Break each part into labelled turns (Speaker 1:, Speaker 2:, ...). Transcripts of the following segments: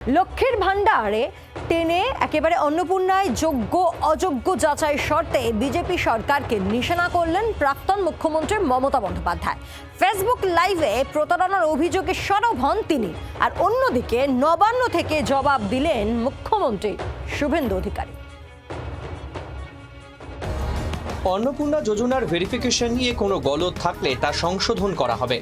Speaker 1: লক্ষ্মীর ভাণ্ডারে টেনে একেবারে অন্নপূর্ণায় যোগ্য অযোগ্য যাচাই শর্তে বিজেপি সরকারকে নিশানা করলেন প্রাক্তন মুখ্যমন্ত্রী মমতা বন্দ্যোপাধ্যায়। ফেসবুক লাইভে প্রতারণার অভিযোগে সরব হন তিনি, আর অন্যদিকে নবান্ন থেকে জবাব দিলেন মুখ্যমন্ত্রী শুভেন্দু অধিকারী।
Speaker 2: অন্নপূর্ণা যোজনার ভেরিফিকেশন নিয়ে কোনো গলদ থাকলে তা সংশোধন করা হবে,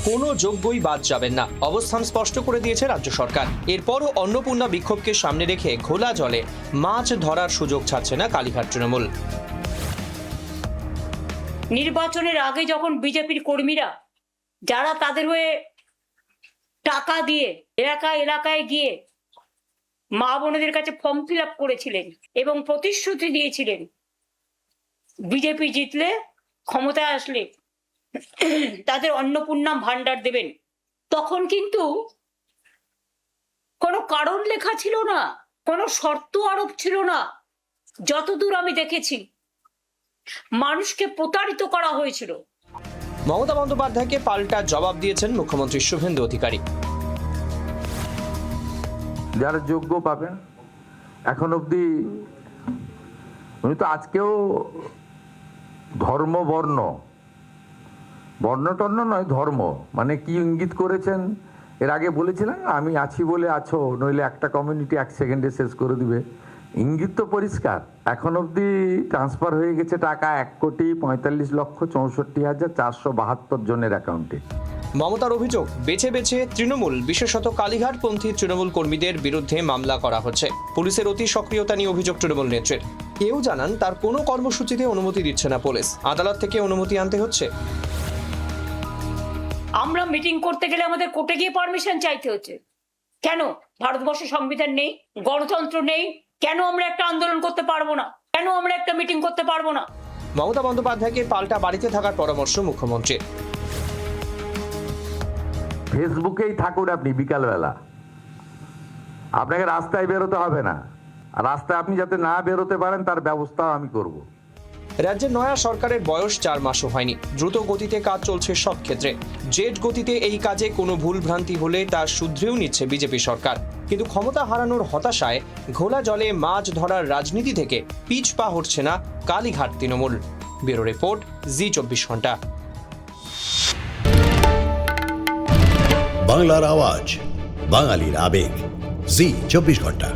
Speaker 2: কোনো যোগ্যই বাদ যাবেন না, অবস্থান স্পষ্ট করে দিয়েছে রাজ্য সরকার। এরপরও অন্নপূর্ণা বিক্ষোভকে সামনে রেখে ঘোলা জলে মাছ ধরার সুযোগ ছাড়ছে না কালীঘাট তৃণমূল।
Speaker 3: নির্বাচনের আগে যখন বিজেপির কর্মীরা যারা তাদের হয়ে টাকা দিয়ে এলাকায় গিয়ে মা বোনেদের কাছে ফর্ম ফিল আপ করেছিলেন এবং প্রতিশ্রুতি দিয়েছিলেন বিজেপি জিতলে ক্ষমতায় আসলে তাদের অন্নপূর্ণা ভাণ্ডার দেবেন, তখন কিন্তু কোনো কারণ লেখা ছিল না, কোনো শর্ত আরোপ ছিল না। যতদূর আমি দেখেছি মানুষকে প্রতারিত করা হয়েছিল।
Speaker 2: মমতা বন্দ্যোপাধ্যায়কে পাল্টা জবাব দিয়েছেন মুখ্যমন্ত্রী শুভেন্দু অধিকারী।
Speaker 4: যারা যোগ্য পাবেন, এখন অবধি উনি তো আজকেও ধর্ম বর্ণ টর্ণ নয়, ধর্ম মানে কি ইঙ্গিত করেছেন এর আগে বলেছিলেন, আমি আছি বলে আছো, নইলে একটা কমিউনিটি 1 সেকেন্ডে শেষ করে দিবে। ইঙ্গিত তো পরিষ্কার। এখন অবধি ট্রান্সফার হয়ে গেছে টাকা 1,45,64,472 জনের অ্যাকাউন্টে।
Speaker 2: মমতার অভিযোগ, বেছে বেছে তৃণমূল বিশেষত কালীঘাটপন্থী তৃণমূল কর্মীদের বিরুদ্ধে মামলা করা হচ্ছে। পুলিশের অতি সক্রিয়তা নিয়ে অভিযোগ তৃণমূল নেত্রীর। কেউ জানান তার কোনো কর্মসূচিতে অনুমতি দিচ্ছে না পুলিশ, আদালত থেকে অনুমতি আনতে হচ্ছে।
Speaker 3: আমরা মিটিং করতে গেলে আমাদের কোর্টে গিয়ে পারমিশন চাইতে হচ্ছে। কেন? ভারতবর্ষে সংবিধান নেই, গণতন্ত্র নেই, কেন আমরা একটা আন্দোলন করতে পারবো না? কেন আমরা একটা মিটিং করতে পারবো না?
Speaker 2: মমতা বন্দ্যোপাধ্যায়কে পাল্টা বাড়িতে থাকার পরামর্শ মুখ্যমন্ত্রীর।
Speaker 4: ফেসবুকেই থাকুন আপনি, বিকালবেলা আপনাকে রাস্তায় বেরোতে হবে না, আর রাস্তায় আপনি যাতে না বেরোতে পারেন তার ব্যবস্থাও আমি করব।
Speaker 2: রাজ্যের নয়া সরকারের বয়স 4 মাসও হয়নি, দ্রুত গতিতে কাজ চলছে সব ক্ষেত্রে। জেট গতিতে এই কাজে কোনো ভুল ভ্রান্তি হলে তা শুধরেও নিচ্ছে বিজেপি সরকার। কিন্তু ক্ষমতা হারানোর হতাশায় ঘোলা জলে মাছ ধরার রাজনীতি থেকে পিছ পা হচ্ছে না কালীঘাট তৃণমূল। ব্যুরো রিপোর্ট, জি24 ঘন্টা।
Speaker 5: বাংলার আওয়াজ, বাঙালির আবেগ, জি24 ঘন্টা।